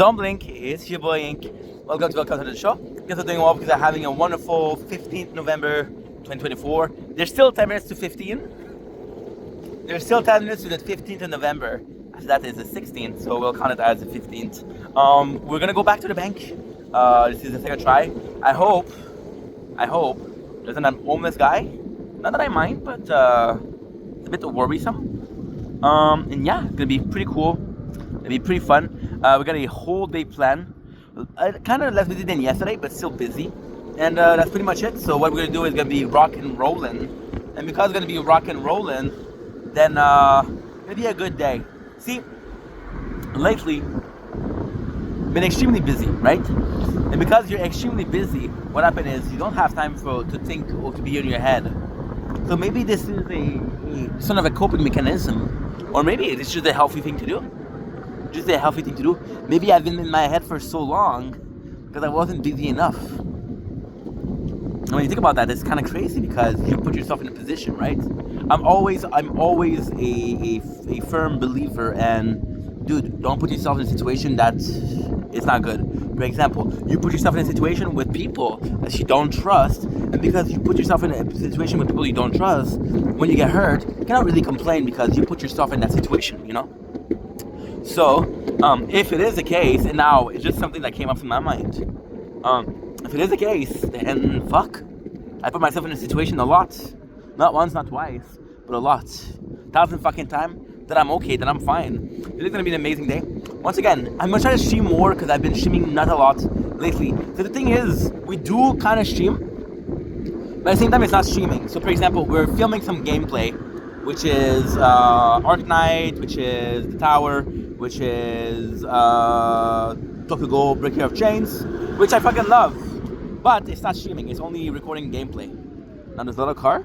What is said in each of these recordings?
Don't blink, it's your boy Ink. Welcome to the show. Guys are doing well because I'm having a wonderful 15th November 2024. There's still 10 minutes to 15. There's still 10 minutes to the 15th of November. After that is the 16th, so we'll count it as the 15th. We're gonna go back to the bank. This is the second try. I hope there's an homeless guy. Not that I mind, but it's a bit worrisome. And yeah, it's gonna be pretty cool. It'll be pretty fun. We got a whole day plan. Kind of less busy than yesterday, but still busy. And that's pretty much it. So what we're gonna do is gonna be rock and rolling. And because it's gonna be rock and rolling, then it'll be a good day. See, lately, been extremely busy, right? And because you're extremely busy, what happened is you don't have time to think or to be in your head. So maybe this is a sort of a coping mechanism, or maybe it's just a healthy thing to do. Just a healthy thing to do. Maybe I've been in my head for so long because I wasn't busy enough. And when you think about that, it's kind of crazy because you put yourself in a position, right? I'm always a firm believer, and dude, don't put yourself in a situation that is not good. For example, you put yourself in a situation with people that you don't trust, and because you put yourself in a situation with people you don't trust, when you get hurt, you cannot really complain because you put yourself in that situation, you know? So, if it is the case, and now it's just something that came up in my mind, if it is the case, then fuck. I put myself in a situation a lot. Not once, not twice, but a lot. 1,000 fucking times that I'm okay, that I'm fine. It is gonna be an amazing day. Once again, I'm gonna try to stream more because I've been streaming not a lot lately. So the thing is, we do kind of stream, but at the same time, it's not streaming. So for example, we're filming some gameplay, which is Arc Knight, which is The Tower, which is Tokugo Breaker of Chains, which I fucking love. But it's not streaming, it's only recording gameplay. Now there's a little car.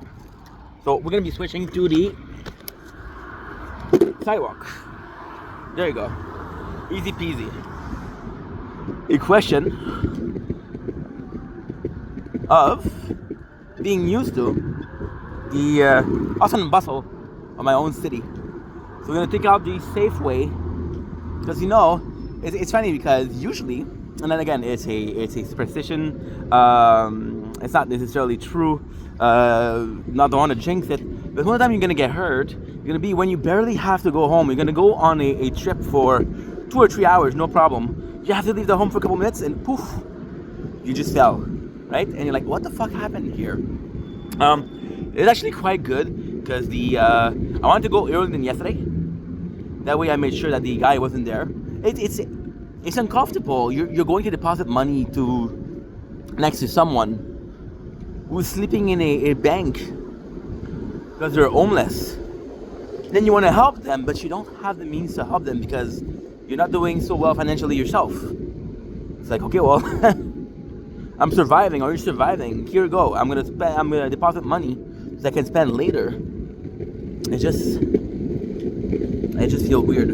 So we're gonna be switching to the sidewalk. There you go. Easy peasy. A question of being used to the hustle and bustle of my own city. So we're gonna take out the safe way, because you know it's funny because usually, and then again it's a superstition. It's not necessarily true. Not the one to jinx it. But one time you're gonna get hurt, you're gonna be when you barely have to go home. You're gonna go on a trip for 2 or 3 hours, no problem. You have to leave the home for a couple minutes, and poof, you just fell, right? And you're like, what the fuck happened here? It's actually quite good because I wanted to go earlier than yesterday. That way, I made sure that the guy wasn't there. It's uncomfortable. You're going to deposit money next to someone who's sleeping in a bank because they're homeless. Then you want to help them, but you don't have the means to help them because you're not doing so well financially yourself. It's like, okay, well, I'm surviving. Are you surviving? Here you go. I'm gonna deposit money so I can spend later. It just feels weird.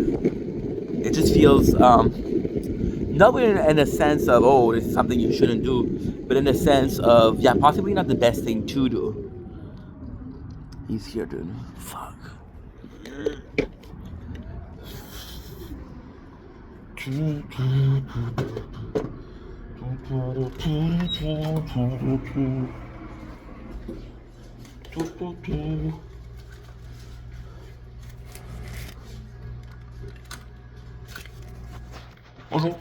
It just feels not weird in a sense of, oh, this is something you shouldn't do, but in the sense of, yeah, possibly not the best thing to do. He's here, dude. Fuck. Bonjour.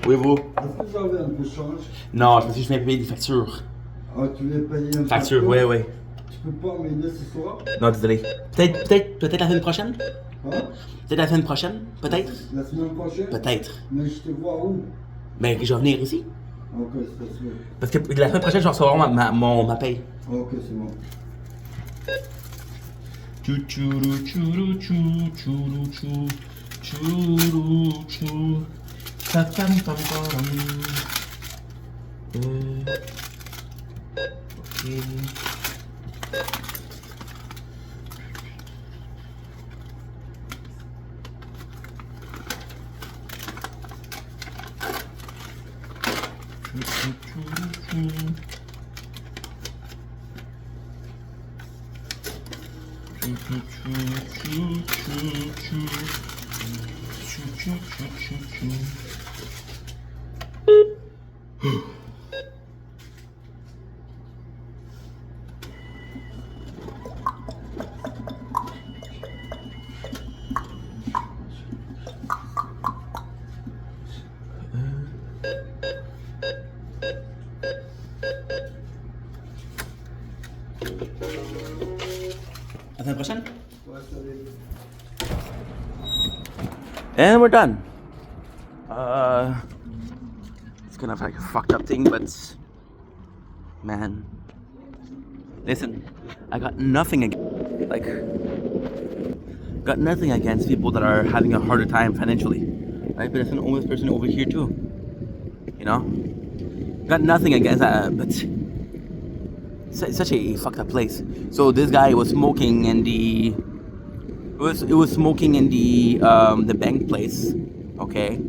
Oui, vous? Est-ce que vous avez un peu de change? Non, parce que je vais payer des factures. Ah, tu veux payer un Facture, peu? oui. Tu peux pas m'aider ce soir? Non, désolé. Peut-être la semaine prochaine? Hein? Peut-être la semaine prochaine? Peut-être? La semaine prochaine? Peut-être. Mais je te vois où? Mais je vais venir ici. Ok, c'est sûr. Parce que la semaine prochaine, je vais recevoir ma paye. Ok, c'est bon. La semaine prochaine? Ouais, salut. And we're done. It's kind of like a fucked up thing, but man, listen, I got nothing got nothing against people that are having a harder time financially, right? But there's an homeless person over here too, you know. Got nothing against that, but it's such a fucked up place. So this guy was smoking in the the bank place. Okay,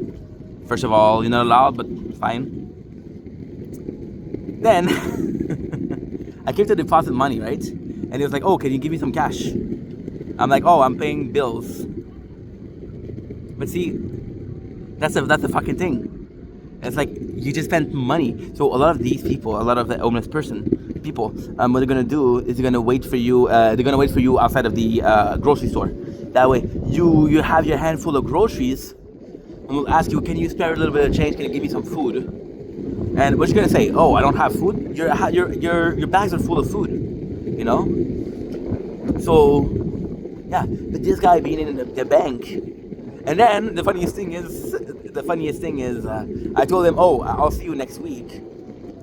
first of all, you're not allowed, but fine. Then I came to deposit money, right? And he was like, "Oh, can you give me some cash?" I'm like, "Oh, I'm paying bills." But see, that's the fucking thing. It's like you just spent money. So a lot of these people, a lot of the homeless people, what they're gonna do is they're gonna wait for you. They're gonna wait for you outside of the grocery store. That way, you have your handful of groceries, and we'll ask you, "Can you spare a little bit of change? Can you give me some food?" And what you're gonna say? "Oh, I don't have food." Your bags are full of food, you know. So yeah, but this guy being in the bank, and then the funniest thing is, I told him, "Oh, I'll see you next week,"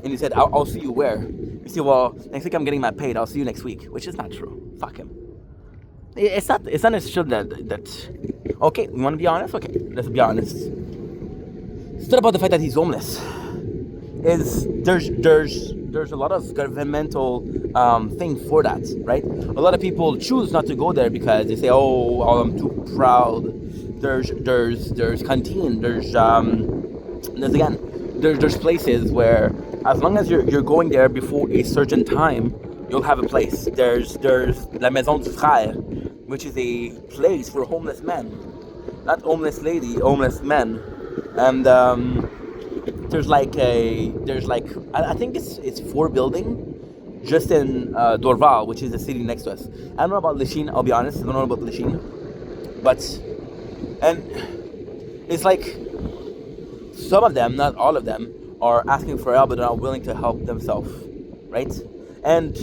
and he said, "I'll see you where?" He said, "Well, next week I'm getting my paid. I'll see you next week," which is not true. Fuck him. It's not necessarily that. Okay, we want to be honest. Okay, let's be honest. It's not about the fact that he's homeless. There's a lot of governmental thing for that, right? A lot of people choose not to go there because they say, "Oh, I'm too proud." There's canteen. There's places where as long as you're going there before a certain time, you'll have a place. There's La Maison du Frère, which is a place for homeless men, not homeless lady, homeless men, and there's like I think it's 4 buildings just in Dorval, which is the city next to us. I don't know about Lachine, I'll be honest. I don't know about Lachine, but and it's like some of them, not all of them, are asking for help but are not willing to help themselves, right? And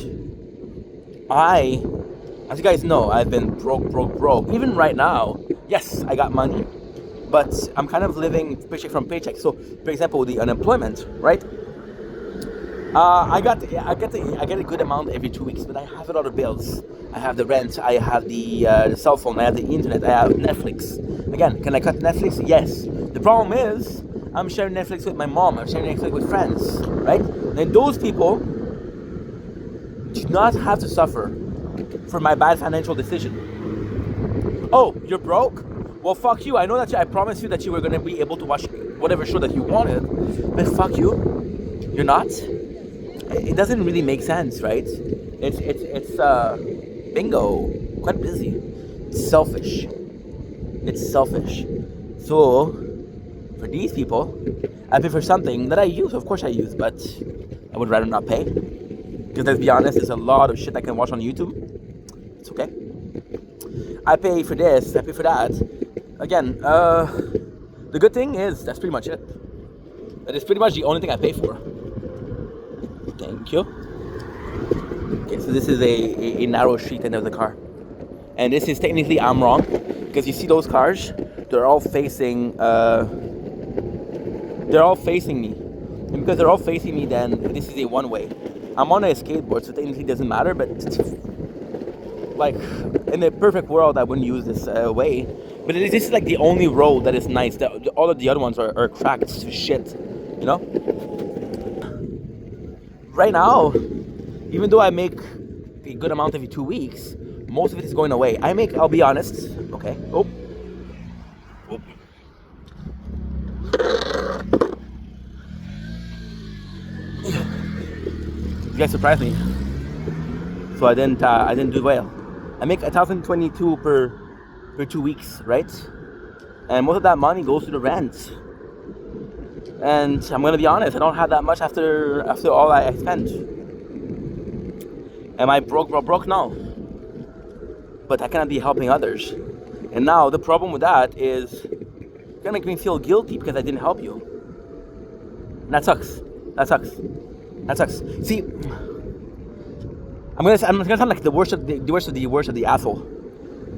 as you guys know, I've been broke. Even right now, yes, I got money, but I'm kind of living paycheck from paycheck. So, for example, the unemployment, right? I get a good amount every 2 weeks, but I have a lot of bills. I have the rent, I have the cell phone, I have the internet, I have Netflix. Again, can I cut Netflix? Yes. The problem is, I'm sharing Netflix with my mom. I'm sharing Netflix with friends, right? And those people do not have to suffer for my bad financial decision. Oh, you're broke? Well, fuck you. I know that I promised you that you were going to be able to watch whatever show that you wanted, but fuck you. You're not. It doesn't really make sense, right? It's bingo. Quite busy. It's selfish. So, for these people, I pay for something that I use. Of course I use, but I would rather not pay. Because let's be honest, there's a lot of shit I can watch on YouTube. It's okay. I pay for this, I pay for that. Again, the good thing is, that's pretty much it. That is pretty much the only thing I pay for. Thank you. Okay, so this is a narrow street end of the car. And this is technically, I'm wrong. Because you see those cars, they're all facing me. And because they're all facing me, then this is a one-way. I'm on a skateboard, so technically it doesn't matter, but like in a perfect world I wouldn't use this way. But this is like the only road that is nice. All of the other ones are cracked to shit, you know? Right now, even though I make a good amount every 2 weeks, most of it is going away. I'll be honest, okay? Oh. You guys surprised me. So I didn't do well. I make 1,022 per 2 weeks, right? And most of that money goes to the rent. And I'm gonna be honest, I don't have that much after all I spent. Am I broke? No. But I cannot be helping others. And now the problem with that is it's gonna make me feel guilty because I didn't help you. And that sucks. That sucks. That sucks. See, I'm gonna sound like the worst of the asshole.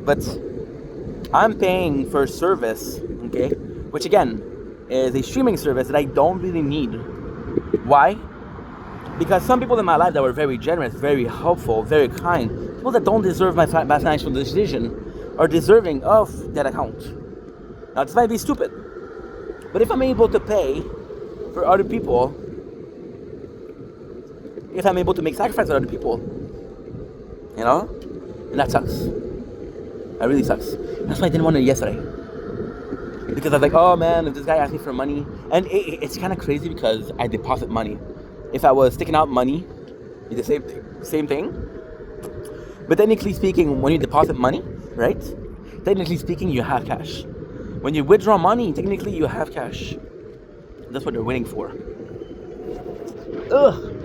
But I'm paying for a service, okay, which again is a streaming service that I don't really need. Why? Because some people in my life that were very generous, very helpful, very kind, people that don't deserve my financial decision are deserving of that account. Now, this might be stupid, but if I'm able to pay for other people, if I'm able to make sacrifices for other people, you know, and that sucks. That really sucks. That's why I didn't want it yesterday. Because I was like, oh man, if this guy asked me for money, and it's kind of crazy because I deposit money. If I was taking out money, it's the same thing. But technically speaking, when you deposit money, right? Technically speaking, you have cash. When you withdraw money, technically you have cash. That's what they're waiting for. Ugh.